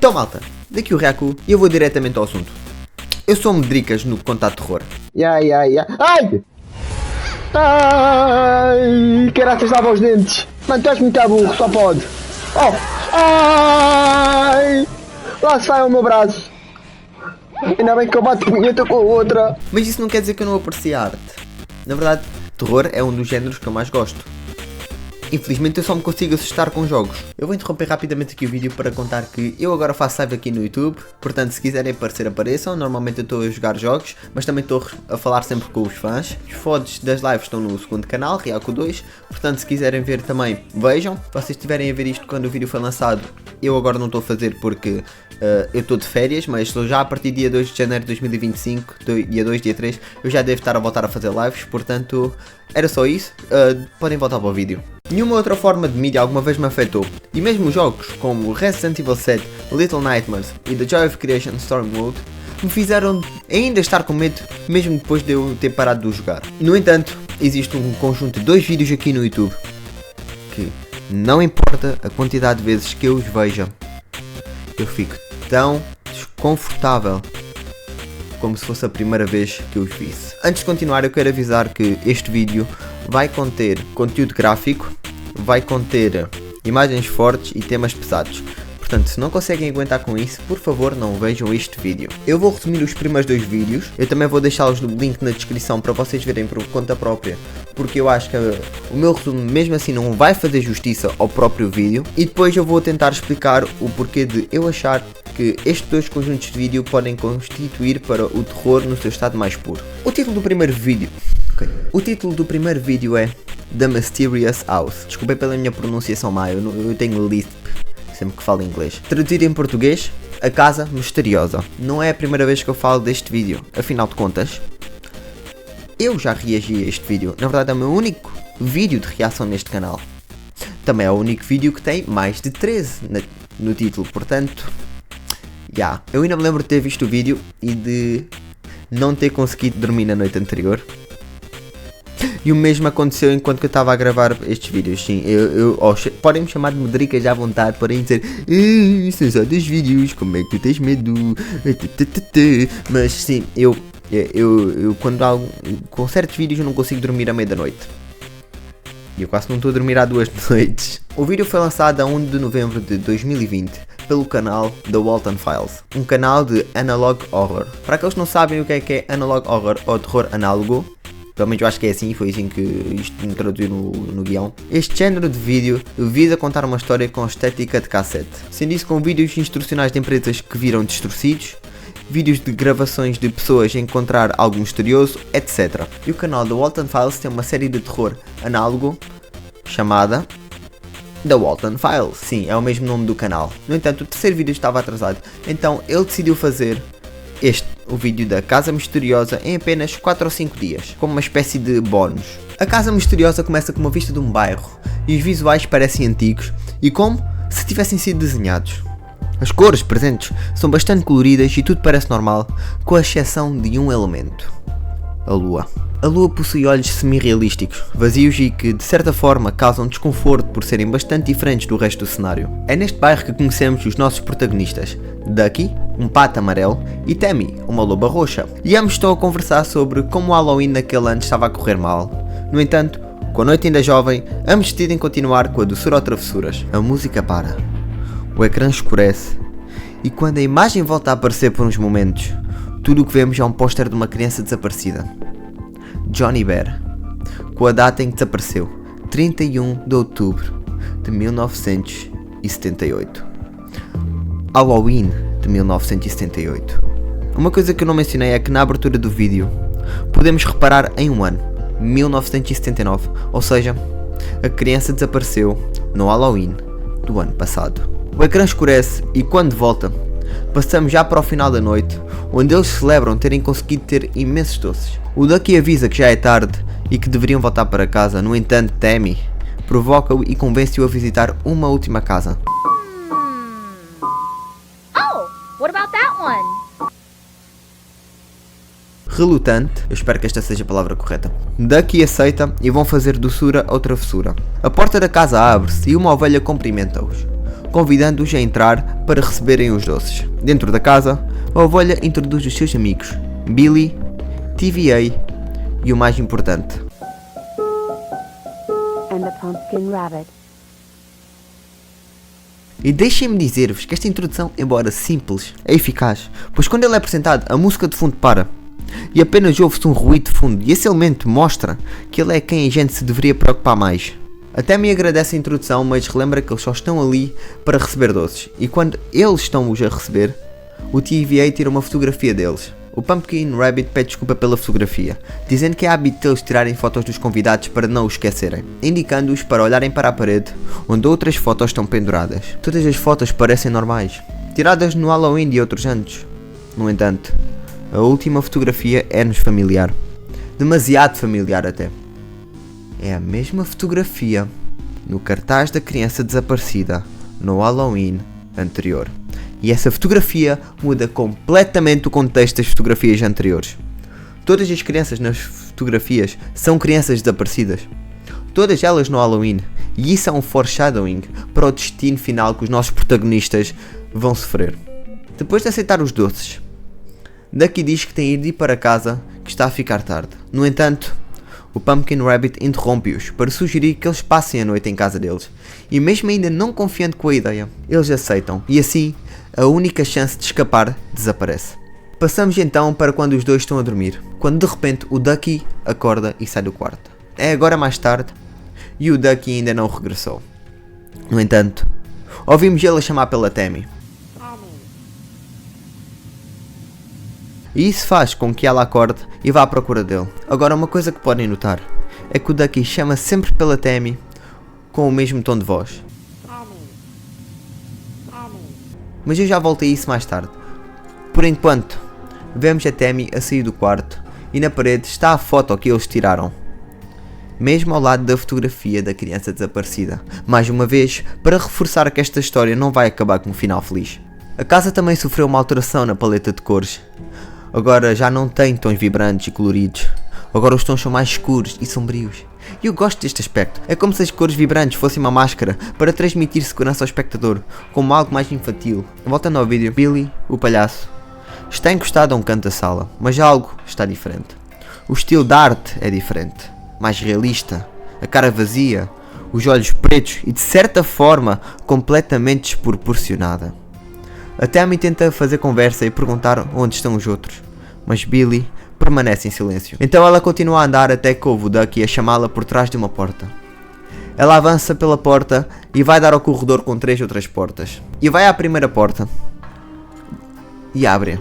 Então malta, daqui o Ryaku e eu vou diretamente ao assunto. Eu sou medricas no contato terror. Ai! Ai! Caraças, lava os dentes! Mano, tu és muito burro, só pode! Oh! Ai! Lá se vai o meu braço! Ainda bem que eu bato punheta com a outra! Mas isso não quer dizer que eu não aprecie a arte. Na verdade, terror é um dos géneros que eu mais gosto. Infelizmente eu só me consigo assustar com jogos. Eu vou interromper rapidamente aqui o vídeo para contar que eu agora faço live aqui no YouTube. Portanto, se quiserem aparecer, apareçam. Normalmente eu estou a jogar jogos, mas também estou a falar sempre com os fãs. Os VODs das lives estão no segundo canal, Ryaku 2. Portanto, se quiserem ver também, vejam. Se vocês estiverem a ver isto quando o vídeo foi lançado, eu agora não estou a fazer porque eu estou de férias, mas já a partir do dia 2 de janeiro de 2025, dia 2, dia 3, eu já devo estar a voltar a fazer lives. Portanto, era só isso. Podem voltar para o vídeo. Nenhuma outra forma de mídia alguma vez me afetou, e mesmo jogos como Resident Evil 7, Little Nightmares e The Joy of Creation Storm Mode me fizeram ainda estar com medo, mesmo depois de eu ter parado de o jogar. No entanto, existe um conjunto de 2 vídeos aqui no YouTube que, não importa a quantidade de vezes que eu os veja, eu fico tão desconfortável como se fosse a primeira vez que eu os visse. Antes de continuar, eu quero avisar que este vídeo vai conter conteúdo gráfico, vai conter imagens fortes e temas pesados. Portanto, se não conseguem aguentar com isso, por favor não vejam este vídeo. Eu vou resumir os primeiros 2 vídeos, eu também vou deixá-los no link na descrição para vocês verem por conta própria, porque eu acho que o meu resumo mesmo assim não vai fazer justiça ao próprio vídeo. E depois eu vou tentar explicar o porquê de eu achar que estes 2 conjuntos de vídeo podem constituir para o terror no seu estado mais puro. O título do primeiro vídeo é The Mysterious House. Desculpem pela minha pronunciação má, eu tenho lisp sempre que falo inglês. Traduzido em português, A Casa Misteriosa. Não é a primeira vez que eu falo deste vídeo, afinal de contas, eu já reagi a este vídeo. Na verdade é o meu único vídeo de reação neste canal. Também é o único vídeo que tem mais de 13 no título, portanto, eu ainda me lembro de ter visto o vídeo e de não ter conseguido dormir na noite anterior. E o mesmo aconteceu enquanto que eu estava a gravar estes vídeos. Sim, podem me chamar de medricas à vontade, podem dizer são só 2 vídeos, como é que tu tens medo? Mas sim, eu quando com certos vídeos eu não consigo dormir à meia da noite. E eu quase não estou a dormir há 2 noites. O vídeo foi lançado a 1 de novembro de 2020 pelo canal The Walton Files, um canal de Analog Horror. Para aqueles que não sabem o que é Analog Horror ou terror análogo, pelo menos eu acho que é assim, foi assim que isto me traduziu no guião. Este género de vídeo visa contar uma história com estética de cassete, sendo isso com vídeos instrucionais de empresas que viram distorcidos, vídeos de gravações de pessoas a encontrar algo misterioso, etc. E o canal The Walton Files tem uma série de terror análogo chamada The Walton Files. Sim, é o mesmo nome do canal. No entanto, o terceiro vídeo estava atrasado, então ele decidiu fazer o vídeo da Casa Misteriosa em apenas 4 ou 5 dias, como uma espécie de bónus. A Casa Misteriosa começa com uma vista de um bairro e os visuais parecem antigos e como se tivessem sido desenhados. As cores presentes são bastante coloridas e tudo parece normal, com a exceção de um elemento: a lua. A lua possui olhos semi-realísticos, vazios e que de certa forma causam desconforto por serem bastante diferentes do resto do cenário. É neste bairro que conhecemos os nossos protagonistas, Ducky, um pato amarelo, e Tammy, uma loba roxa. E ambos estão a conversar sobre como o Halloween naquele ano estava a correr mal. No entanto, com a noite ainda jovem, ambos decidem continuar com a doçura ou travessuras. A música para, o ecrã escurece, e quando a imagem volta a aparecer por uns momentos, tudo o que vemos é um póster de uma criança desaparecida, Johnny Bear, com a data em que desapareceu, 31 de outubro de 1978. Halloween de 1978. Uma coisa que eu não mencionei é que na abertura do vídeo podemos reparar em um ano, 1979, ou seja, a criança desapareceu no Halloween do ano passado. O ecrã escurece e quando volta, passamos já para o final da noite, onde eles celebram terem conseguido ter imensos doces. O Ducky avisa que já é tarde e que deveriam voltar para casa, no entanto Tammy provoca-o e convence-o a visitar uma última casa. What about that one? Relutante, eu espero que esta seja a palavra correta, Ducky aceita e vão fazer doçura ou travessura. A porta da casa abre-se e uma ovelha cumprimenta-os. convidando-os a entrar para receberem os doces. Dentro da casa, a ovelha introduz os seus amigos, Billy, TVA e o mais importante, and the pumpkin rabbit. E deixem-me dizer-vos que esta introdução, embora simples, é eficaz, pois quando ele é apresentado, a música de fundo para e apenas ouve-se um ruído de fundo, e esse elemento mostra que ele é quem a gente se deveria preocupar mais. Até me agradece a introdução, mas relembra que eles só estão ali para receber doces, e quando eles estão-os a receber, o TVA tira uma fotografia deles. O Pumpkin Rabbit pede desculpa pela fotografia, dizendo que é hábito deles tirarem fotos dos convidados para não os esquecerem, indicando-os para olharem para a parede, onde outras fotos estão penduradas. Todas as fotos parecem normais, tiradas no Halloween de outros anos. No entanto, a última fotografia é-nos familiar. Demasiado familiar até. É a mesma fotografia no cartaz da criança desaparecida no Halloween anterior. E essa fotografia muda completamente o contexto das fotografias anteriores. Todas as crianças nas fotografias são crianças desaparecidas. Todas elas no Halloween. E isso é um foreshadowing para o destino final que os nossos protagonistas vão sofrer. Depois de aceitar os doces, Ducky diz que tem de ir para casa, que está a ficar tarde. No entanto, o Pumpkin Rabbit interrompe-os para sugerir que eles passem a noite em casa deles. E mesmo ainda não confiante com a ideia, eles aceitam. E assim, a única chance de escapar desaparece. Passamos então para quando os dois estão a dormir, quando de repente o Ducky acorda e sai do quarto. É agora mais tarde e o Ducky ainda não regressou. No entanto, ouvimos ele a chamar pela Tammy. E isso faz com que ela acorde e vá à procura dele. Agora, uma coisa que podem notar é que o Ducky chama sempre pela Tammy com o mesmo tom de voz. Mas eu já volto a isso mais tarde. Por enquanto, vemos a Tammy a sair do quarto e na parede está a foto que eles tiraram, mesmo ao lado da fotografia da criança desaparecida. Mais uma vez, para reforçar que esta história não vai acabar com um final feliz. A casa também sofreu uma alteração na paleta de cores. Agora já não tem tons vibrantes e coloridos. Agora os tons são mais escuros e sombrios. E eu gosto deste aspecto. É como se as cores vibrantes fossem uma máscara para transmitir segurança ao espectador, como algo mais infantil. Voltando ao vídeo, Billy, o palhaço, está encostado a um canto da sala, mas algo está diferente. O estilo da arte é diferente, mais realista, a cara vazia, os olhos pretos e de certa forma completamente desproporcionada. A Tammy tenta fazer conversa e perguntar onde estão os outros, mas Billy permanece em silêncio. Então ela continua a andar até que ouve o Ducky a chamá-la por trás de uma porta. Ela avança pela porta e vai dar ao corredor com 3 outras portas. E vai à primeira porta e abre-a.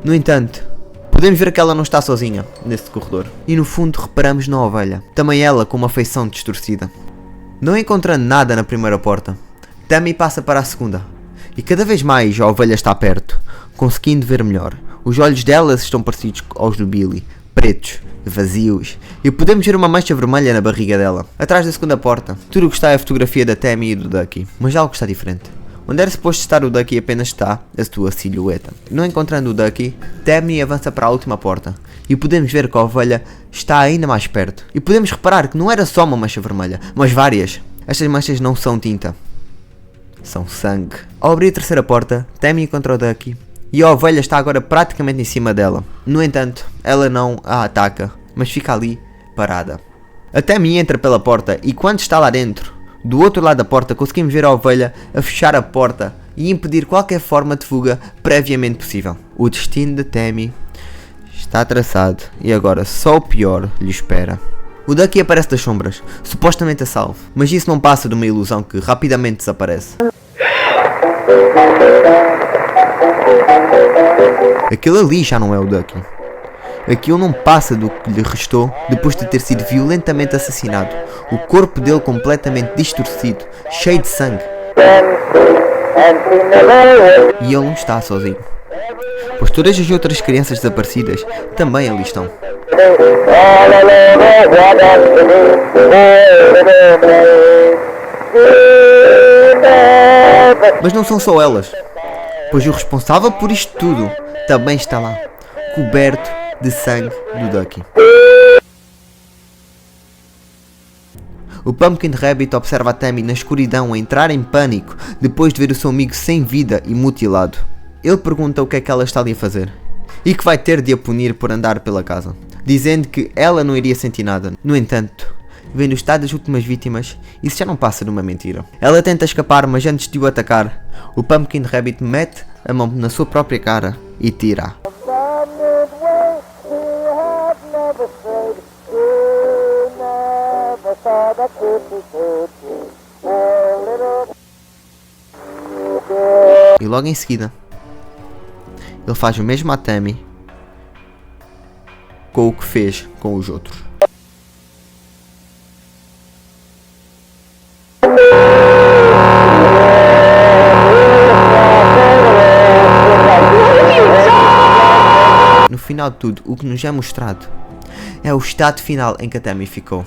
No entanto, podemos ver que ela não está sozinha nesse corredor. E no fundo reparamos na ovelha, também ela com uma feição distorcida. Não encontrando nada na primeira porta, Tammy passa para a segunda. E cada vez mais a ovelha está perto, conseguindo ver melhor. Os olhos dela estão parecidos aos do Billy, pretos, vazios, e podemos ver uma mancha vermelha na barriga dela. Atrás da segunda porta, tudo o que está é a fotografia da Tammy e do Ducky, mas algo está diferente. Onde era suposto estar o Ducky apenas está a sua silhueta. Não encontrando o Ducky, Tammy avança para a última porta, e podemos ver que a ovelha está ainda mais perto. E podemos reparar que não era só uma mancha vermelha, mas várias. Estas manchas não são tinta, são sangue. Ao abrir a terceira porta, Tammy encontra o Ducky e a ovelha está agora praticamente em cima dela. No entanto, ela não a ataca, mas fica ali, parada. A Tammy entra pela porta e quando está lá dentro, do outro lado da porta, conseguimos ver a ovelha a fechar a porta e impedir qualquer forma de fuga previamente possível. O destino de Tammy está traçado e agora só o pior lhe espera. O Ducky aparece das sombras, supostamente a salvo, mas isso não passa de uma ilusão que rapidamente desaparece. Aquele ali já não é o Ducky. Aquilo não passa do que lhe restou depois de ter sido violentamente assassinado. O corpo dele completamente distorcido, cheio de sangue. E ele não está sozinho, pois todas as outras crianças desaparecidas também ali estão. Mas não são só elas, pois o responsável por isto tudo também está lá, coberto de sangue do Ducky. O Pumpkin Rabbit observa a Tammy na escuridão a entrar em pânico depois de ver o seu amigo sem vida e mutilado. Ele pergunta o que é que ela está ali a fazer e que vai ter de a punir por andar pela casa, dizendo que ela não iria sentir nada. No entanto, vendo o estado das últimas vítimas, isso já não passa de uma mentira. Ela tenta escapar, mas antes de o atacar, o Pumpkin Rabbit mete a mão na sua própria cara e tira. E logo em seguida, ele faz o mesmo a Tammy com o que fez com os outros. No final de tudo, o que nos é mostrado é o estado final em que a Tammy ficou.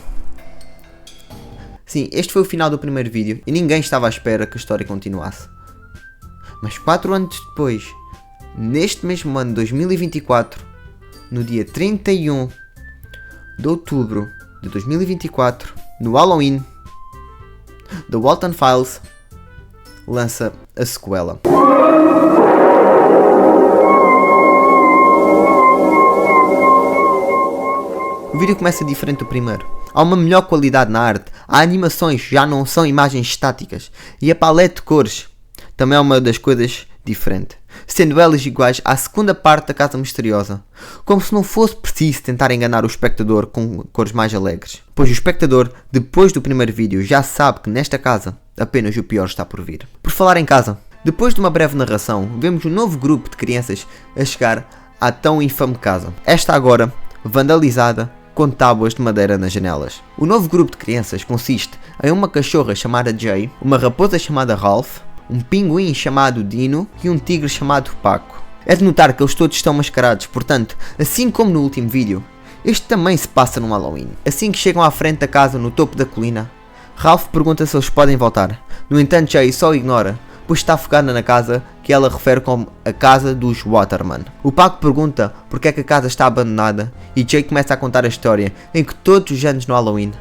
Sim, este foi o final do primeiro vídeo e ninguém estava à espera que a história continuasse. Mas 4 anos depois, neste mesmo ano 2024, no dia 31 de outubro de 2024, no Halloween, The Walton Files lança a sequela. O vídeo começa diferente do primeiro. Há uma melhor qualidade na arte, há animações, já não são imagens estáticas, e a paleta de cores também é uma das coisas diferentes, sendo elas iguais à segunda parte da Casa Misteriosa, como se não fosse preciso tentar enganar o espectador com cores mais alegres, pois o espectador, depois do primeiro vídeo, já sabe que nesta casa apenas o pior está por vir. Por falar em casa, depois de uma breve narração, vemos um novo grupo de crianças a chegar à tão infame casa, esta agora vandalizada com tábuas de madeira nas janelas. O novo grupo de crianças consiste em uma cachorra chamada Jay, uma raposa chamada Ralph, um pinguim chamado Dino e um tigre chamado Paco. É de notar que eles todos estão mascarados, portanto, assim como no último vídeo, este também se passa num Halloween. Assim que chegam à frente da casa no topo da colina, Ralph pergunta se eles podem voltar. No entanto, Jay só ignora, pois está focada na casa que ela refere como a casa dos Waterman. O Paco pergunta porque é que a casa está abandonada e Jay começa a contar a história em que todos os anos no Halloween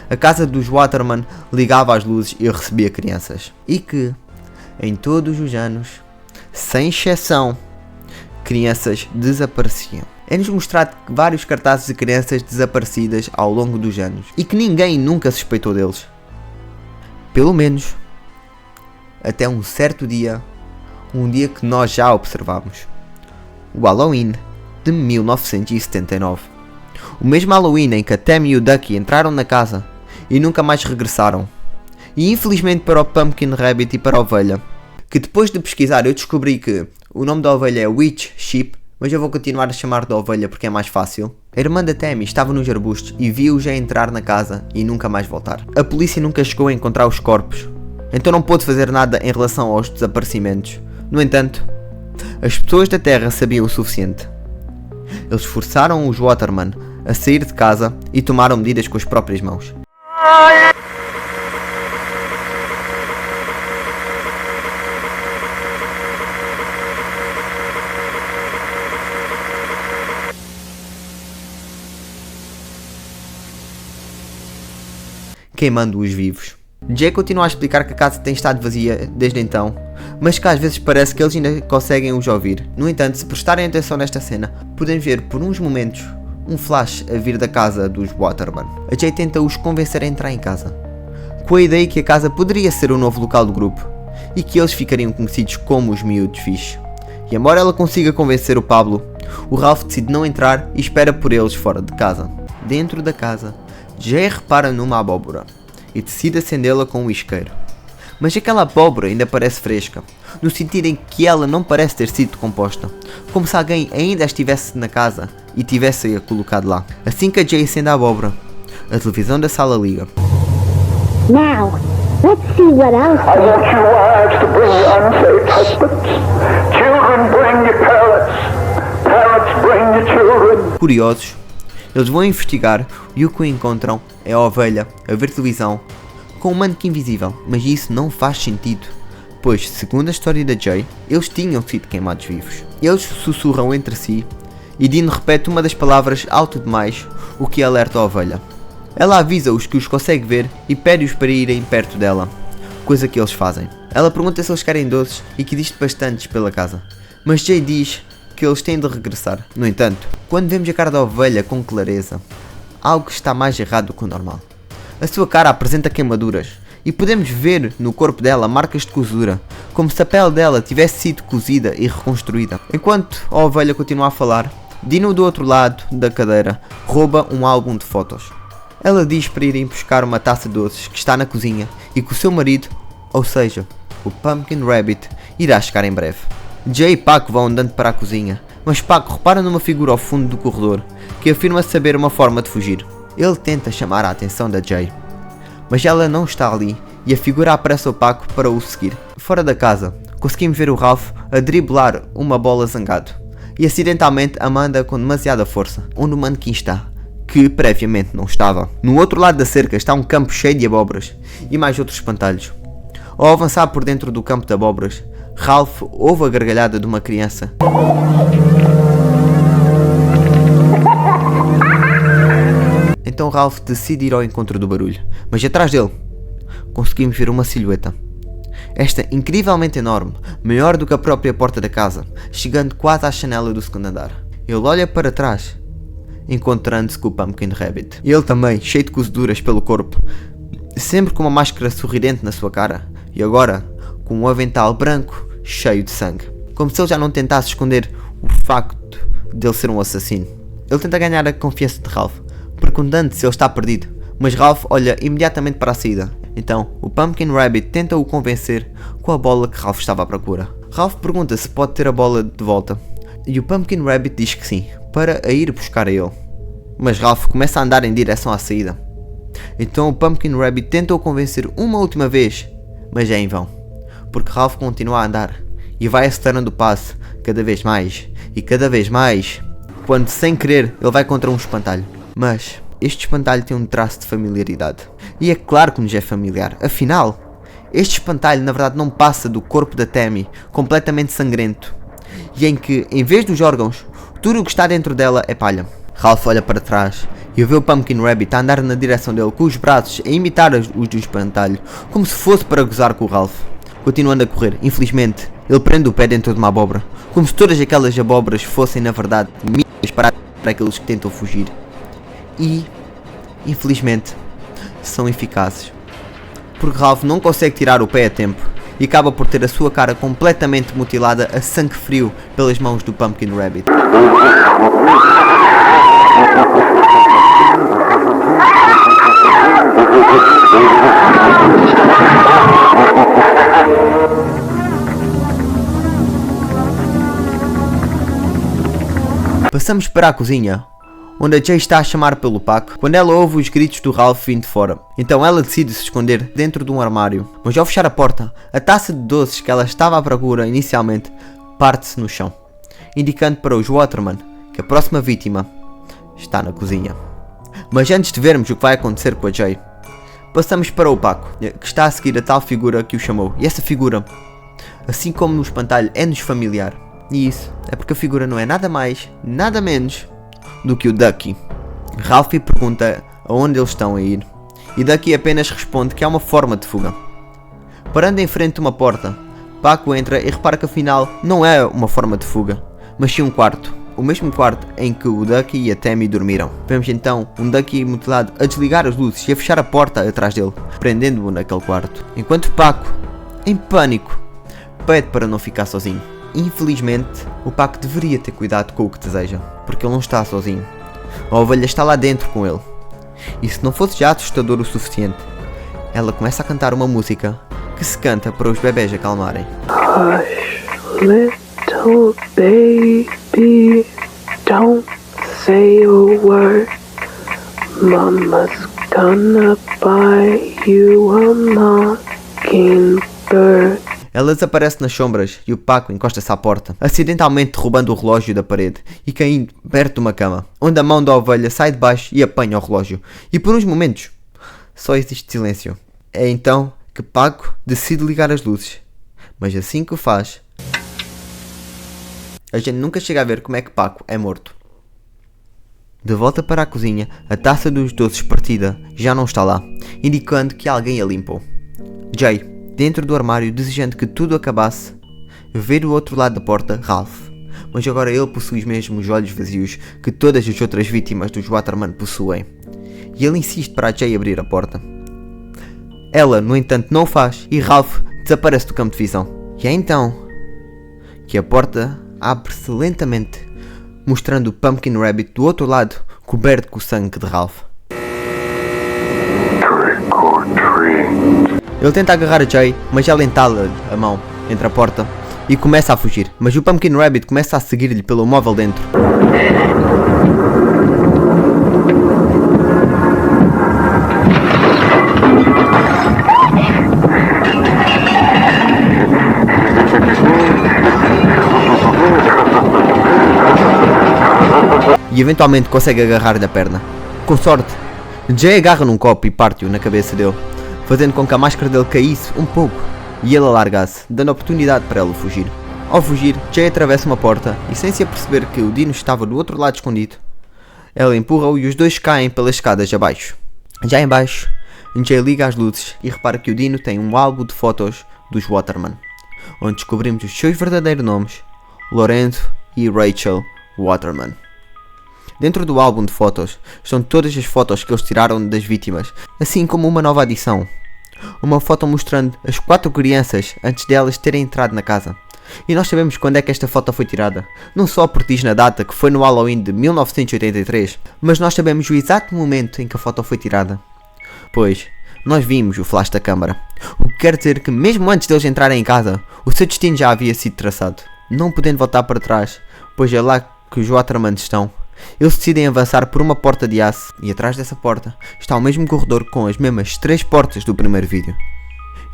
a casa dos Waterman ligava as luzes e recebia crianças. E que, em todos os anos, sem exceção, crianças desapareciam. É-nos mostrado que vários cartazes de crianças desaparecidas ao longo dos anos e que ninguém nunca suspeitou deles. Pelo menos até um certo dia, um dia que nós já observamos. O Halloween de 1979. O mesmo Halloween em que a Tammy e o Ducky entraram na casa e nunca mais regressaram. E infelizmente para o Pumpkin Rabbit e para a ovelha, que depois de pesquisar eu descobri que o nome da ovelha é Witch Sheep, mas eu vou continuar a chamar de ovelha porque é mais fácil. A irmã da Tammy estava nos arbustos e viu-os a entrar na casa e nunca mais voltar. A polícia nunca chegou a encontrar os corpos, então não pôde fazer nada em relação aos desaparecimentos. No entanto, as pessoas da Terra sabiam o suficiente. Eles forçaram os Waterman a sair de casa e tomaram medidas com as próprias mãos. Queimando-os vivos. Jay continua a explicar que a casa tem estado vazia desde então, mas que às vezes parece que eles ainda conseguem os ouvir. No entanto, se prestarem atenção nesta cena, podem ver por uns momentos um flash a vir da casa dos Waterman. A Jay tenta os convencer a entrar em casa, com a ideia que a casa poderia ser o novo local do grupo e que eles ficariam conhecidos como os miúdos fixe. E embora ela consiga convencer o Pablo, o Ralph decide não entrar e espera por eles fora de casa. Dentro da casa, Jay repara numa abóbora e decide acendê-la com um isqueiro. Mas aquela abóbora ainda parece fresca, no sentido em que ela não parece ter sido decomposta, como se alguém ainda estivesse na casa e tivesse-a colocado lá. Assim que a Jay acende a abóbora, a televisão da sala liga. Now, let's see what else. I want you wives to bring your unsafe husbands. Children, bring your parents. Parents, bring your children. Curiosos, eles vão investigar e o que encontram é a ovelha a ver televisão com um mannequin invisível, mas isso não faz sentido, pois, segundo a história da Jay, eles tinham sido queimados vivos. Eles sussurram entre si e Dino repete uma das palavras alto demais, o que alerta a ovelha. Ela avisa-os que os consegue ver e pede-os para irem perto dela, coisa que eles fazem. Ela pergunta se eles querem doces e que existe bastantes pela casa, mas Jay diz que eles têm de regressar. No entanto, quando vemos a cara da ovelha com clareza, algo está mais errado do que o normal. A sua cara apresenta queimaduras e podemos ver no corpo dela marcas de cozedura, como se a pele dela tivesse sido cozida e reconstruída. Enquanto a ovelha continua a falar, Dino do outro lado da cadeira rouba um álbum de fotos. Ela diz para irem buscar uma taça de doces que está na cozinha e que o seu marido, ou seja, o Pumpkin Rabbit, irá chegar em breve. Jay e Paco vão andando para a cozinha, mas Paco repara numa figura ao fundo do corredor que afirma saber uma forma de fugir. Ele tenta chamar a atenção da Jay, mas ela não está ali e a figura aparece ao Paco para o seguir. Fora da casa, conseguimos ver o Ralph a driblar uma bola zangado e acidentalmente a manda com demasiada força, onde o manequim está, que previamente não estava. No outro lado da cerca está um campo cheio de abóboras e mais outros espantalhos. Ao avançar por dentro do campo de abóboras, Ralph ouve a gargalhada de uma criança. Então Ralph decide ir ao encontro do barulho, mas atrás dele conseguimos ver uma silhueta. Esta incrivelmente enorme, maior do que a própria porta da casa, chegando quase à janela do segundo andar. Ele olha para trás, encontrando-se com o Pumpkin Rabbit. Ele também, cheio de cozeduras pelo corpo, sempre com uma máscara sorridente na sua cara, e agora com um avental branco cheio de sangue. Como se ele já não tentasse esconder o facto de ele ser um assassino. Ele tenta ganhar a confiança de Ralph, perguntando se ele está perdido, mas Ralph olha imediatamente para a saída. Então, o Pumpkin Rabbit tenta o convencer com a bola que Ralph estava à procura. Ralph pergunta se pode ter a bola de volta, e o Pumpkin Rabbit diz que sim, para a ir buscar a ele. Mas Ralph começa a andar em direção à saída. Então o Pumpkin Rabbit tenta o convencer uma última vez, mas é em vão, porque Ralph continua a andar e vai acelerando o passo cada vez mais e cada vez mais, quando sem querer ele vai contra um espantalho. Mas este espantalho tem um traço de familiaridade, e é claro que nos é familiar, afinal este espantalho na verdade não passa do corpo da Tammy completamente sangrento, e em que em vez dos órgãos tudo o que está dentro dela é palha. Ralph olha para trás e vê o Pumpkin Rabbit a andar na direção dele com os braços a imitar os do espantalho, como se fosse para gozar com o Ralph. Continuando a correr, infelizmente, ele prende o pé dentro de uma abóbora, como se todas aquelas abóboras fossem na verdade minas para aqueles que tentam fugir. E, infelizmente, são eficazes, porque Ralph não consegue tirar o pé a tempo e acaba por ter a sua cara completamente mutilada a sangue frio pelas mãos do Pumpkin Rabbit. Passamos para a cozinha, onde a Jay está a chamar pelo Paco, quando ela ouve os gritos do Ralph vindo de fora. Então ela decide se esconder dentro de um armário, mas ao fechar a porta, a taça de doces que ela estava à procura inicialmente parte-se no chão, indicando para os Waterman que a próxima vítima está na cozinha. Mas antes de vermos o que vai acontecer com a Jay, passamos para o Paco, que está a seguir a tal figura que o chamou. E essa figura, assim como no espantalho, é-nos familiar. E isso é porque a figura não é nada mais, nada menos do que o Ducky. Ralph pergunta aonde eles estão a ir, e Ducky apenas responde que há uma forma de fuga. Parando em frente a uma porta, Paco entra e repara que afinal não é uma forma de fuga, mas sim um quarto. O mesmo quarto em que o Ducky e a Tammy dormiram. Vemos então um Ducky mutilado a desligar as luzes e a fechar a porta atrás dele, prendendo-o naquele quarto. Enquanto Paco, em pânico, pede para não ficar sozinho. Infelizmente, o Paco deveria ter cuidado com o que deseja, porque ele não está sozinho. A ovelha está lá dentro com ele. E se não fosse já assustador o suficiente, ela começa a cantar uma música que se canta para os bebés acalmarem. Hush, little baby, don't say a word. Mama's gonna buy you a mockingbird. Ela desaparece nas sombras e o Paco encosta-se à porta, acidentalmente derrubando o relógio da parede e caindo perto de uma cama, onde a mão da ovelha sai de baixo e apanha o relógio. E por uns momentos, só existe silêncio. É então que Paco decide ligar as luzes, mas assim que o faz, a gente nunca chega a ver como é que Paco é morto. De volta para a cozinha, a taça dos doces partida já não está lá, indicando que alguém a limpou. Jay, dentro do armário, desejando que tudo acabasse, vê do outro lado da porta Ralph, mas agora ele possui os mesmos olhos vazios que todas as outras vítimas dos Waterman possuem, e ele insiste para a Jay abrir a porta. Ela, no entanto, não o faz e Ralph desaparece do campo de visão. E é então que a porta abre-se lentamente, mostrando o Pumpkin Rabbit do outro lado, coberto com o sangue de Ralph. Ele tenta agarrar a Jay, mas ela entala a mão entre a porta e começa a fugir, mas o Pumpkin Rabbit começa a seguir-lhe pelo móvel dentro. E eventualmente consegue agarrar-lhe a perna. Com sorte, Jay agarra num copo e parte-o na cabeça dele, fazendo com que a máscara dele caísse um pouco e ele a largasse, dando oportunidade para ela fugir. Ao fugir, Jay atravessa uma porta e, sem se aperceber que o Dino estava do outro lado escondido, ela empurra-o e os dois caem pelas escadas abaixo. Já em baixo, Jay liga as luzes e repara que o Dino tem um álbum de fotos dos Waterman, onde descobrimos os seus verdadeiros nomes, Lorenzo e Rachel Waterman. Dentro do álbum de fotos estão todas as fotos que eles tiraram das vítimas, assim como uma nova adição. Uma foto mostrando as 4 crianças antes delas terem entrado na casa. E nós sabemos quando é que esta foto foi tirada, não só porque diz na data que foi no Halloween de 1983, mas nós sabemos o exato momento em que a foto foi tirada, pois nós vimos o flash da câmara, o que quer dizer que mesmo antes deles entrarem em casa, o seu destino já havia sido traçado. Não podendo voltar para trás, pois é lá que os Waterman estão, eles decidem avançar por uma porta de aço e atrás dessa porta está o mesmo corredor com as mesmas 3 portas do primeiro vídeo.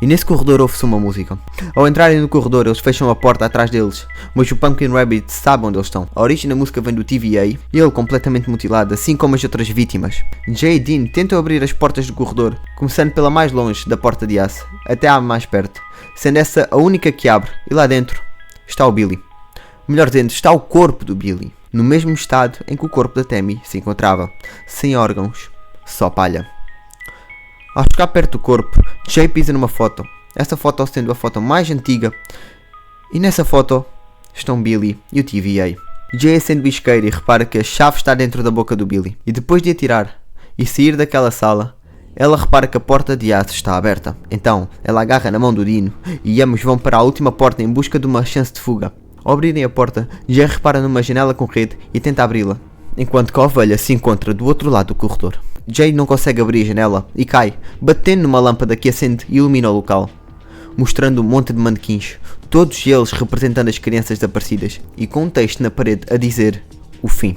E nesse corredor ouve-se uma música. Ao entrarem no corredor eles fecham a porta atrás deles, mas o Pumpkin Rabbit sabe onde eles estão. A origem da música vem do TVA e ele completamente mutilado, assim como as outras vítimas. Jay e Dean tentam abrir as portas do corredor, começando pela mais longe da porta de aço, até à mais perto, sendo essa a única que abre, e lá dentro está o Billy. Melhor dizendo, está o corpo do Billy, no mesmo estado em que o corpo da Tammy se encontrava, sem órgãos, só palha. Ao chegar perto do corpo, Jay pisa numa foto, essa foto sendo a foto mais antiga, e nessa foto estão Billy e o TVA. Jay acende o isqueiro e repara que a chave está dentro da boca do Billy, e depois de a tirar e sair daquela sala, ela repara que a porta de aço está aberta. Então, ela agarra na mão do Dino e ambos vão para a última porta em busca de uma chance de fuga. Ao abrirem a porta, Jay repara numa janela com rede e tenta abri-la, enquanto que a ovelha se encontra do outro lado do corredor. Jay não consegue abrir a janela e cai, batendo numa lâmpada que acende e ilumina o local, mostrando um monte de manequins, todos eles representando as crianças desaparecidas, e com um texto na parede a dizer o fim,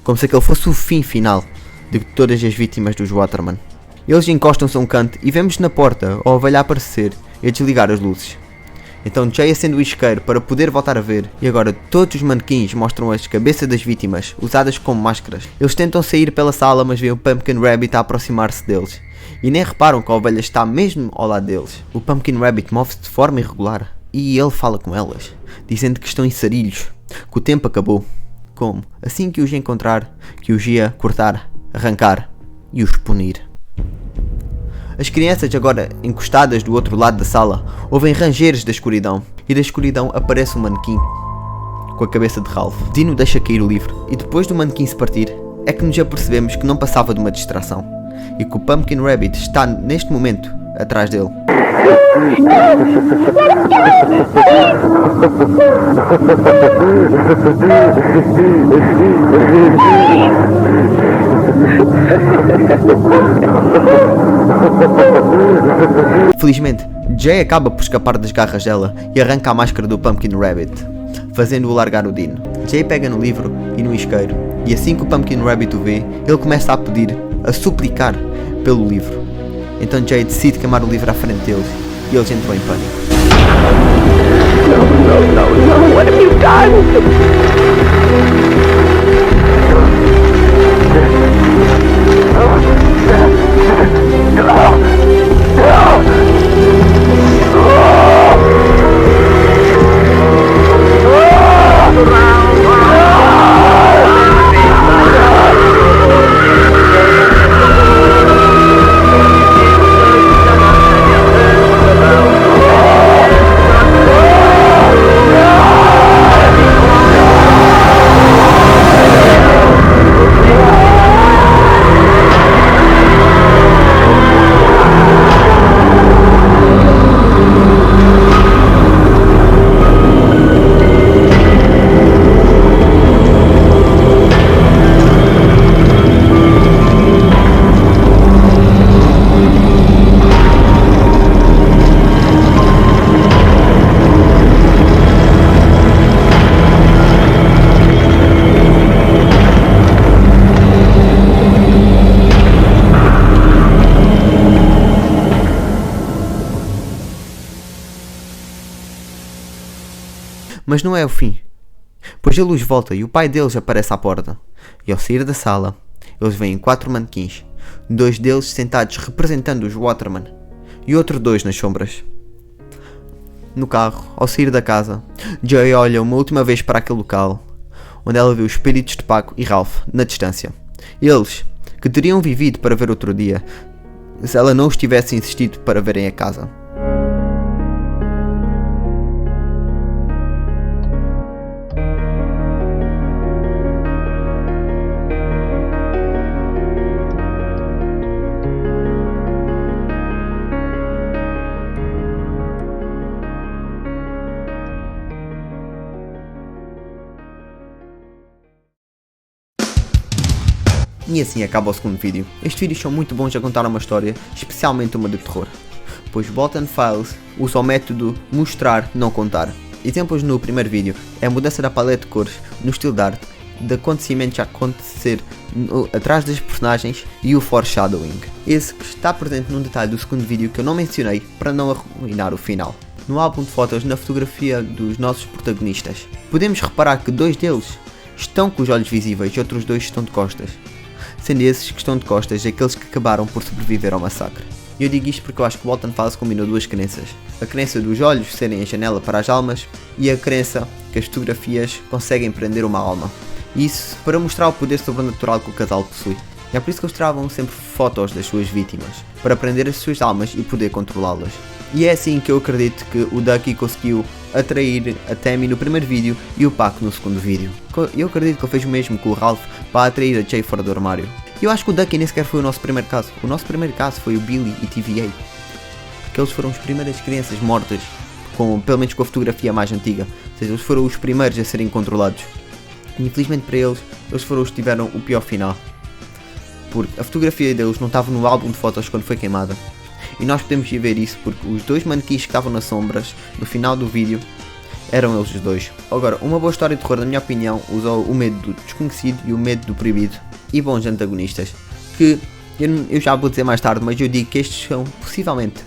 como se aquele fosse o fim final de todas as vítimas dos Waterman. Eles encostam-se a um canto e vemos na porta a ovelha aparecer e a desligar as luzes. Então Jay acende o isqueiro para poder voltar a ver, e agora todos os manequins mostram as cabeças das vítimas, usadas como máscaras. Eles tentam sair pela sala, mas veem o Pumpkin Rabbit a aproximar-se deles, e nem reparam que a ovelha está mesmo ao lado deles. O Pumpkin Rabbit move-se de forma irregular, e ele fala com elas, dizendo que estão em sarilhos, que o tempo acabou, como, assim que os encontrar, que os ia cortar, arrancar e os punir. As crianças, agora encostadas do outro lado da sala, ouvem rangeiros da escuridão, e da escuridão aparece um manequim com a cabeça de Ralph. Dino deixa cair o livro, e depois do manequim se partir, é que nos apercebemos que não passava de uma distração, e que o Pumpkin Rabbit está neste momento atrás dele. Felizmente, Jay acaba por escapar das garras dela e arranca a máscara do Pumpkin Rabbit, fazendo-o largar o Dino. Jay pega no livro e no isqueiro, e assim que o Pumpkin Rabbit o vê, ele começa a pedir, a suplicar pelo livro. Então Jay decide queimar o livro à frente deles, e eles entram em pânico. No, what have you done? Mas não é o fim, pois a luz volta e o pai deles aparece à porta. E ao sair da sala, eles veem 4 manequins, 2 deles sentados representando os Waterman e outros 2 nas sombras. No carro, ao sair da casa, Joy olha uma última vez para aquele local, onde ela vê os espíritos de Paco e Ralph na distância. Eles, que teriam vivido para ver outro dia, se ela não os tivesse insistido para verem a casa. E assim acaba o segundo vídeo. Estes vídeos são muito bons a contar uma história, especialmente uma de terror, pois Bolton Files usa o método mostrar, não contar. Exemplos no primeiro vídeo é a mudança da paleta de cores no estilo de arte, de acontecimentos a acontecer atrás das personagens e o foreshadowing. Esse que está presente num detalhe do segundo vídeo que eu não mencionei para não arruinar o final. No álbum de fotos, na fotografia dos nossos protagonistas, podemos reparar que 2 deles estão com os olhos visíveis e outros 2 estão de costas, sendo esses que estão de costas aqueles que acabaram por sobreviver ao massacre. E eu digo isto porque eu acho que Bolton Files combinou 2 crenças. A crença dos olhos serem a janela para as almas e a crença que as fotografias conseguem prender uma alma. Isso para mostrar o poder sobrenatural que o casal possui. E é por isso que eles tiravam sempre fotos das suas vítimas, para prender as suas almas e poder controlá-las. E é assim que eu acredito que o Ducky conseguiu atrair a Tammy no primeiro vídeo e o Paco no segundo vídeo. Eu acredito que ele fez o mesmo com o Ralph para atrair a Jay fora do armário. E eu acho que o Ducky nem sequer foi o nosso primeiro caso. O nosso primeiro caso foi o Billy e TVA. Porque eles foram as primeiras crianças mortas, pelo menos com a fotografia mais antiga. Ou seja, eles foram os primeiros a serem controlados. E infelizmente para eles foram os que tiveram o pior final. Porque a fotografia deles não estava no álbum de fotos quando foi queimada. E nós podemos ver isso porque os 2 manequins que estavam nas sombras no final do vídeo eram eles os 2. Agora, uma boa história de terror, na minha opinião, usou o medo do desconhecido e o medo do proibido e bons antagonistas, que eu já vou dizer mais tarde, mas eu digo que estes são possivelmente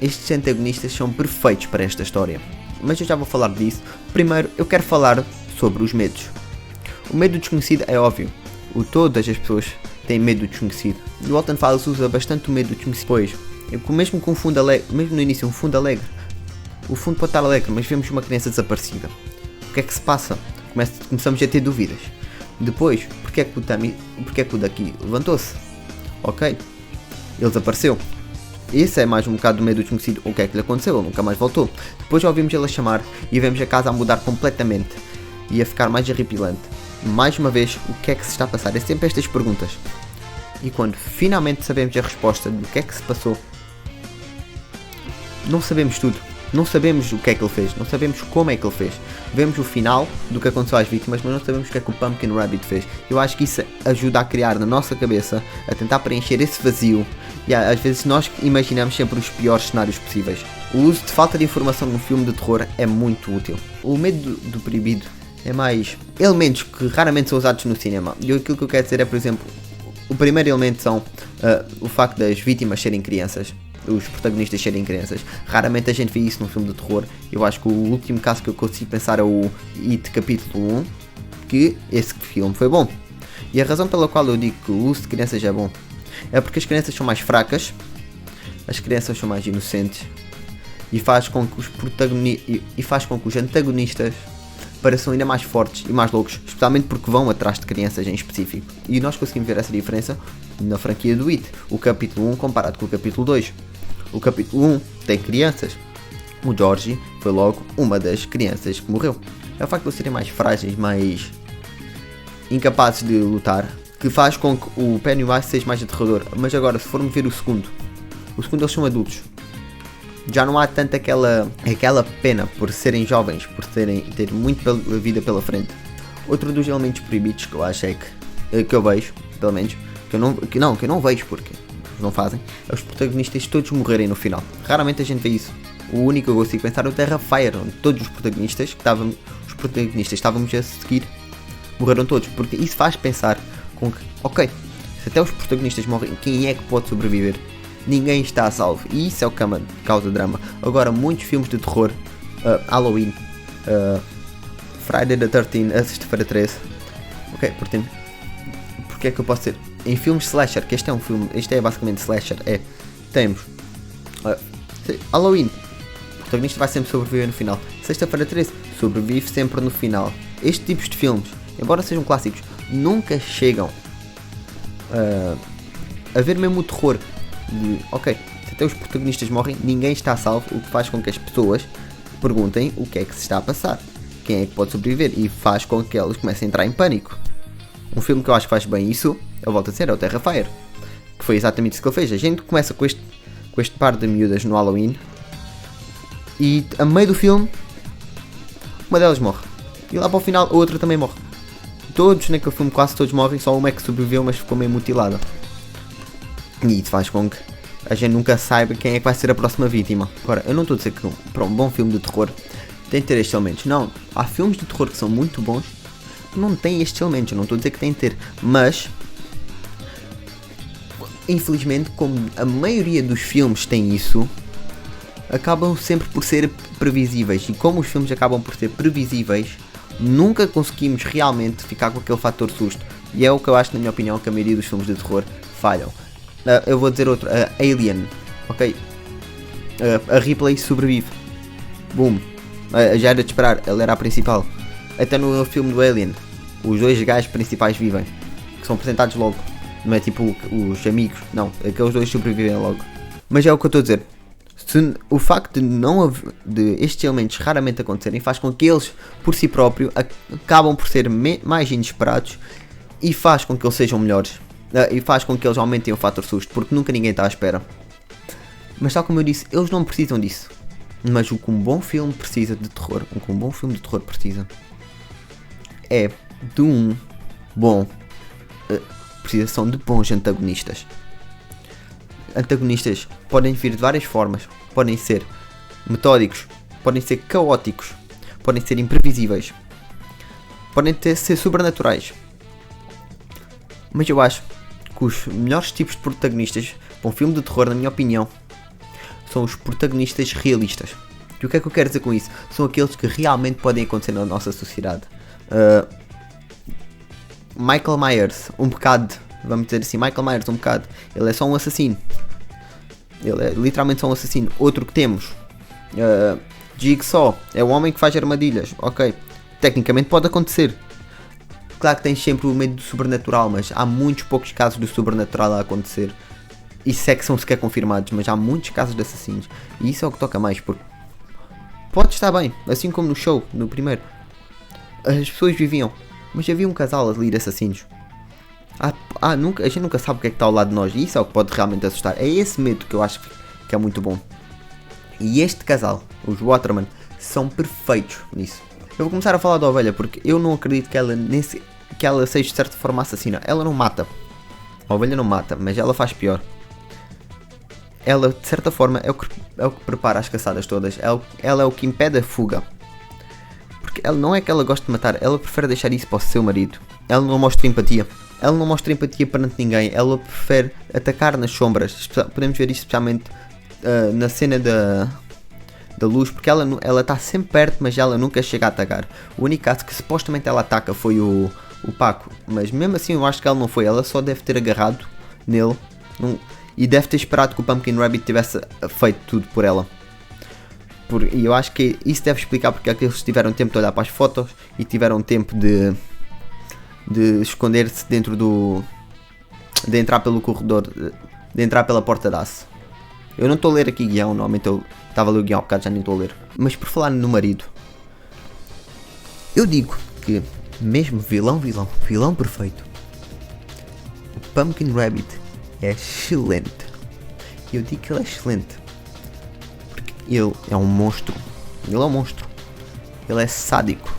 estes antagonistas são perfeitos para esta história. Mas eu já vou falar disso. Primeiro eu quero falar sobre os medos. O medo do desconhecido é óbvio, todas as pessoas têm medo do desconhecido. E o Bolton Files usa bastante o medo do desconhecido, pois, mesmo com um fundo alegre, mesmo no início um fundo alegre, o fundo pode estar alegre, mas vemos uma criança desaparecida. O que é que se passa? Começamos a ter dúvidas. Depois, porque é que o Ducky levantou-se? Ok, ele desapareceu. Esse é mais um bocado do medo do desconhecido. O que é que lhe aconteceu? Ele nunca mais voltou. Depois já ouvimos ele a chamar e vemos a casa a mudar completamente e a ficar mais arrepilante. Mais uma vez, o que é que se está a passar? É sempre estas perguntas. E quando finalmente sabemos a resposta do que é que se passou, não sabemos tudo. Não sabemos o que é que ele fez, não sabemos como é que ele fez. Vemos o final do que aconteceu às vítimas, mas não sabemos o que é que o Pumpkin Rabbit fez. Eu acho que isso ajuda a criar na nossa cabeça, a tentar preencher esse vazio. E às vezes nós imaginamos sempre os piores cenários possíveis. O uso de falta de informação num filme de terror é muito útil. O medo do proibido é mais elementos que raramente são usados no cinema. E aquilo que eu quero dizer é, por exemplo, o primeiro elemento são o facto das vítimas serem crianças. Os protagonistas serem crianças. Raramente a gente vê isso num filme de terror. Eu acho que o último caso que eu consigo pensar é o It capítulo 1, que esse filme foi bom. E a razão pela qual eu digo que o uso de crianças é bom é porque as crianças são mais fracas, as crianças são mais inocentes e faz com que os antagonistas pareçam ainda mais fortes e mais loucos, especialmente porque vão atrás de crianças em específico. E nós conseguimos ver essa diferença na franquia do It, o capítulo 1 comparado com o capítulo 2. O capítulo 1 tem crianças. O Georgie foi logo uma das crianças que morreu. É o facto de eles serem mais frágeis, mais incapazes de lutar, que faz com que o Pennywise seja mais aterrador. Mas agora, se formos ver o segundo eles são adultos. Já não há tanto aquela pena por serem jovens, por ter muito vida pela frente. Outro dos elementos proibidos que eu acho é que eu vejo, pelo menos, que eu não vejo porque não fazem, é os protagonistas todos morrerem no final. Raramente a gente vê isso. O único que eu consigo pensar é o Terrifier, onde todos os protagonistas estávamos a seguir morreram todos, porque isso faz pensar com que, ok, se até os protagonistas morrem, quem é que pode sobreviver? Ninguém está a salvo, e isso é o que causa drama. Agora, muitos filmes de terror, Halloween, Friday the 13th, a sexta-feira 13. Ok, portanto, porque é que eu posso dizer? Em filmes slasher, que este é um filme, este é basicamente slasher, temos Halloween, o protagonista vai sempre sobreviver no final. Sexta-feira 13, sobrevive sempre no final. Estes tipos de filmes, embora sejam clássicos, nunca chegam a ver mesmo o terror de, ok, se até os protagonistas morrem, ninguém está salvo, o que faz com que as pessoas perguntem o que é que se está a passar, quem é que pode sobreviver, e faz com que elas comecem a entrar em pânico. Um filme que eu acho que faz bem isso, eu volto a dizer, é o Terrifier, que foi exatamente isso que ele fez. A gente começa com este par de miúdas no Halloween, e a meio do filme uma delas morre, e lá para o final a outra também morre. Todos naquele filme, quase todos morrem, só uma é que sobreviveu, mas ficou meio mutilada. E isso faz com que a gente nunca saiba quem é que vai ser a próxima vítima. Agora, eu não estou a dizer que para um bom filme de terror tem de ter estes elementos. Não, há filmes de terror que são muito bons que não têm estes elementos. Eu não estou a dizer que tem de ter, mas infelizmente, como a maioria dos filmes tem isso, acabam sempre por ser previsíveis. E como os filmes acabam por ser previsíveis, nunca conseguimos realmente ficar com aquele fator susto. E é o que eu acho, na minha opinião, que a maioria dos filmes de terror falham. Eu vou dizer outro, Alien, ok? A Ripley sobrevive. Boom. Já era de esperar, ela era a principal. Até no filme do Alien, os dois gajos principais vivem, que são apresentados logo. Não é tipo os amigos, não, aqueles dois sobrevivem logo. Mas é o que eu estou a dizer. O facto de estes elementos raramente acontecerem faz com que eles, por si próprios, acabam por ser mais inesperados, e faz com que eles sejam melhores. E faz com que eles aumentem o fator susto, porque nunca ninguém está à espera. Mas tal como eu disse, eles não precisam disso. Mas o que um bom filme precisa de terror, o que um bom filme de terror precisa, é de um bom... precisação de bons antagonistas. Antagonistas podem vir de várias formas. Podem ser metódicos, podem ser caóticos, podem ser imprevisíveis, podem ser sobrenaturais. Mas eu acho que os melhores tipos de protagonistas para um filme de terror, na minha opinião, são os protagonistas realistas. E o que é que eu quero dizer com isso? São aqueles que realmente podem acontecer na nossa sociedade. Michael Myers, um bocado, vamos dizer assim, Michael Myers, um bocado, ele é só um assassino. Ele é literalmente só um assassino. Outro que temos, Jigsaw, é um homem que faz armadilhas. Ok, tecnicamente pode acontecer. Claro que tens sempre o medo do sobrenatural, mas há muitos poucos casos do sobrenatural a acontecer. Isso é que são sequer confirmados, mas há muitos casos de assassinos. E isso é o que toca mais, porque pode estar bem, assim como no show, no primeiro. As pessoas viviam, mas havia um casal ali de assassinos. A gente nunca sabe o que é que está ao lado de nós, e isso é o que pode realmente assustar. É esse medo que eu acho que é muito bom. E este casal, os Waterman, são perfeitos nisso. Eu vou começar a falar da ovelha, porque eu não acredito que ela seja de certa forma assassina. Ela não mata. A ovelha não mata, mas ela faz pior. Ela, de certa forma, é o que prepara as caçadas todas. Ela é o que impede a fuga. Porque ela não é que ela goste de matar, ela prefere deixar isso para o seu marido. Ela não mostra empatia. Ela não mostra empatia perante ninguém. Ela prefere atacar nas sombras. Podemos ver isto especialmente na cena da luz, porque ela está sempre perto, mas ela nunca chega a atacar. O único caso que supostamente ela ataca foi o Paco, mas mesmo assim eu acho que ela não foi. Ela só deve ter agarrado nele e deve ter esperado que o Pumpkin Rabbit tivesse feito tudo por ela. E eu acho que isso deve explicar porque é que eles tiveram tempo de olhar para as fotos e tiveram tempo de esconder-se dentro de entrar pelo corredor, de entrar pela porta de aço. Eu não estou a ler aqui guião, normalmente eu estava a ler o guião há bocado, já nem estou a ler. Mas por falar no marido, eu digo que mesmo vilão perfeito, o Pumpkin Rabbit é excelente. E eu digo que ele é excelente porque ele é um monstro. Ele é um monstro. Ele é sádico.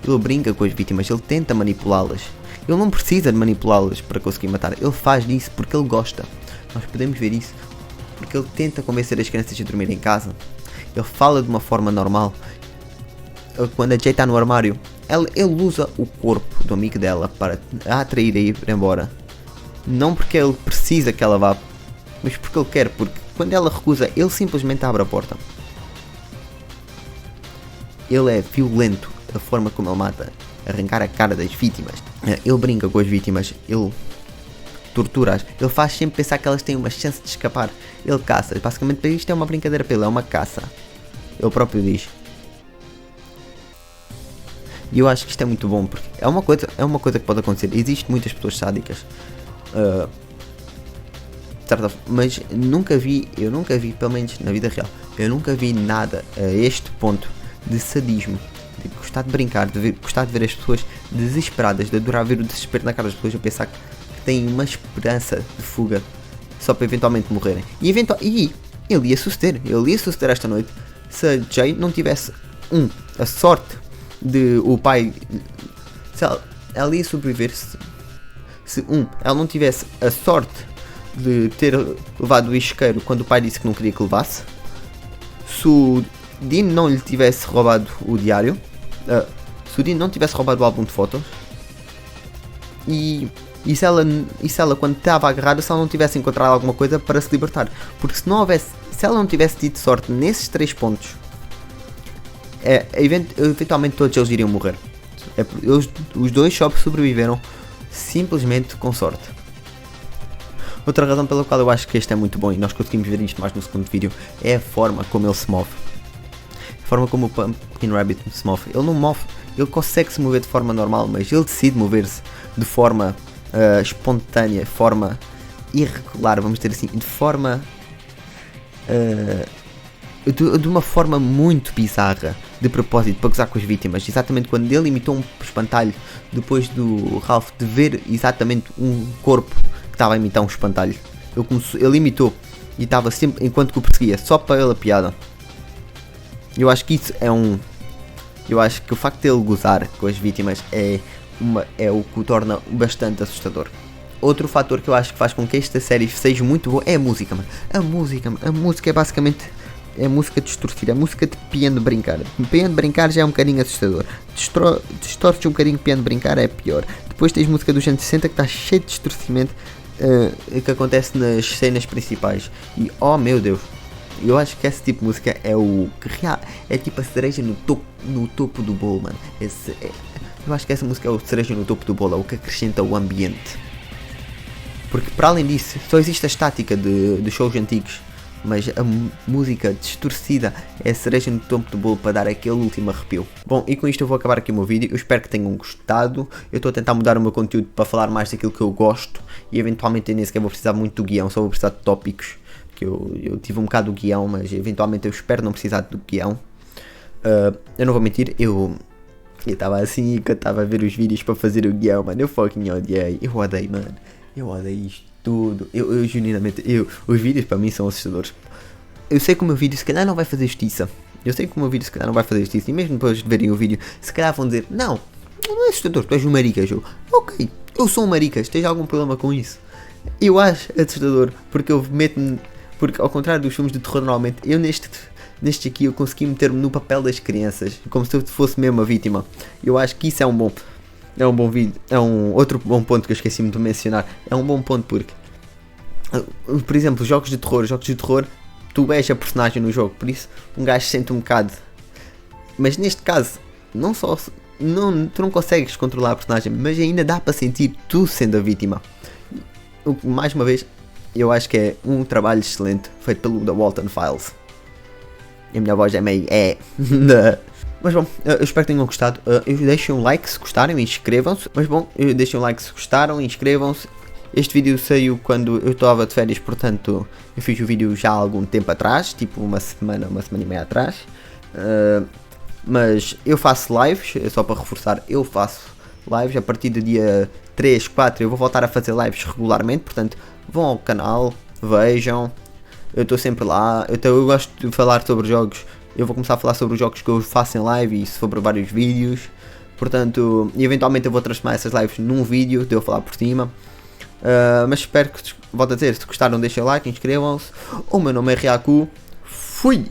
Ele brinca com as vítimas, ele tenta manipulá-las. Ele não precisa de manipulá-las para conseguir matar. Ele faz isso porque ele gosta. Nós podemos ver isso porque ele tenta convencer as crianças a dormir em casa. Ele fala de uma forma normal. Quando a Jay está no armário, ele usa o corpo do amigo dela para a atrair a ir embora. Não porque ele precisa que ela vá, mas porque ele quer. Porque quando ela recusa, ele simplesmente abre a porta. ele é violento, a forma como ele mata, arrancar a cara das vítimas. Ele brinca com as vítimas, ele tortura-as, ele faz sempre pensar que elas têm uma chance de escapar. Ele caça, basicamente isto é uma brincadeira para ele, é uma caça. Ele próprio diz. E eu acho que isto é muito bom, porque é uma coisa que pode acontecer. Existem muitas pessoas sádicas, mas eu nunca vi, pelo menos na vida real, eu nunca vi nada a este ponto de sadismo, de gostar de brincar, gostar de ver as pessoas desesperadas, de adorar ver o desespero na cara das pessoas, a pensar que têm uma esperança de fuga só para eventualmente morrerem. E ele ia suceder esta noite se a Jay não tivesse a sorte de o pai, se ela ia sobreviver se ela não tivesse a sorte de ter levado o isqueiro quando o pai disse que não queria que levasse, se o Dean não lhe tivesse roubado o diário, se o Dean não tivesse roubado o álbum de fotos, e se ela quando estava agarrada, se ela não tivesse encontrado alguma coisa para se libertar, porque se ela não tivesse tido sorte nesses 3 pontos, eventualmente todos eles iriam morrer. Os dois só sobreviveram simplesmente com sorte. Outra razão pela qual eu acho que este é muito bom, e nós conseguimos ver isto mais no segundo vídeo, é a forma como ele se move. A forma como o Pumpkin Rabbit se move. Ele não move, ele consegue se mover de forma normal, mas ele decide mover-se de forma espontânea, de forma irregular, vamos dizer assim, de forma de uma forma muito bizarra, de propósito, para gozar com as vítimas. Exatamente quando ele imitou um espantalho, depois do Ralph de ver exatamente um corpo que estava a imitar um espantalho, ele imitou e estava sempre, enquanto que o perseguia, só para ele a piada. Eu acho que isso eu acho que o facto de ele gozar com as vítimas é o que o torna bastante assustador. Outro fator que eu acho que faz com que esta série seja muito boa é a música, mano. A música é basicamente música distorcida, é música de piano de brincar. Piano de brincar já é um bocadinho assustador. Distorce um bocadinho piano de brincar, é pior. Depois tens música dos anos 60 que está cheia de distorcimento, que acontece nas cenas principais. E oh meu Deus, eu acho que esse tipo de música é tipo a cereja no topo do bolo, mano. Eu acho que essa música é o cereja no topo do bolo, é o que acrescenta o ambiente. Porque para além disso, só existe a estática de shows antigos, mas a música distorcida é a cereja no topo do bolo para dar aquele último arrepio. Bom, e com isto eu vou acabar aqui o meu vídeo. Eu espero que tenham gostado. Eu estou a tentar mudar o meu conteúdo para falar mais daquilo que eu gosto, e eventualmente eu nem sequer vou precisar muito do guião, só vou precisar de tópicos, que eu tive um bocado do guião, mas eventualmente eu espero não precisar do guião. Eu não vou mentir, eu estava assim, que eu estava a ver os vídeos para fazer o guião, mano, eu fucking odiei, mano, eu odeio isto tudo, eu genuinamente, os vídeos para mim são assustadores. Eu sei que o meu vídeo se calhar não vai fazer justiça, e mesmo depois de verem o vídeo, se calhar vão dizer, não é assustador, tu és um maricas. Ok, eu sou um maricas, tens algum problema com isso? Eu acho assustador, porque eu meto-me, porque ao contrário dos filmes de terror normalmente, eu neste aqui eu consegui meter-me no papel das crianças, como se eu fosse mesmo a vítima. Eu acho que isso é um bom vídeo, é um outro bom ponto que eu esqueci-me de mencionar. É um bom ponto porque, por exemplo, jogos de terror, tu és a personagem no jogo, por isso um gajo sente um bocado. Mas neste caso, tu não consegues controlar a personagem, mas ainda dá para sentir tu sendo a vítima. Mais uma vez, eu acho que é um trabalho excelente feito pelo The Walton Files. E a minha voz é meio Mas bom, eu espero que tenham gostado. Deixem um like se gostaram e inscrevam-se. Deixem um like se gostaram e inscrevam-se. Este vídeo saiu quando eu estava de férias, portanto eu fiz o vídeo já há algum tempo atrás, tipo uma semana e meia atrás. Mas eu faço lives, só para reforçar, eu faço lives a partir do dia 3, 4, eu vou voltar a fazer lives regularmente, portanto vão ao canal, vejam, eu estou sempre lá, eu gosto de falar sobre jogos, eu vou começar a falar sobre os jogos que eu faço em live e sobre vários vídeos, portanto, e eventualmente eu vou transformar essas lives num vídeo, de eu falar por cima, mas espero que, volto a dizer, se gostaram deixem o like, inscrevam-se, o meu nome é Ryaku, fui!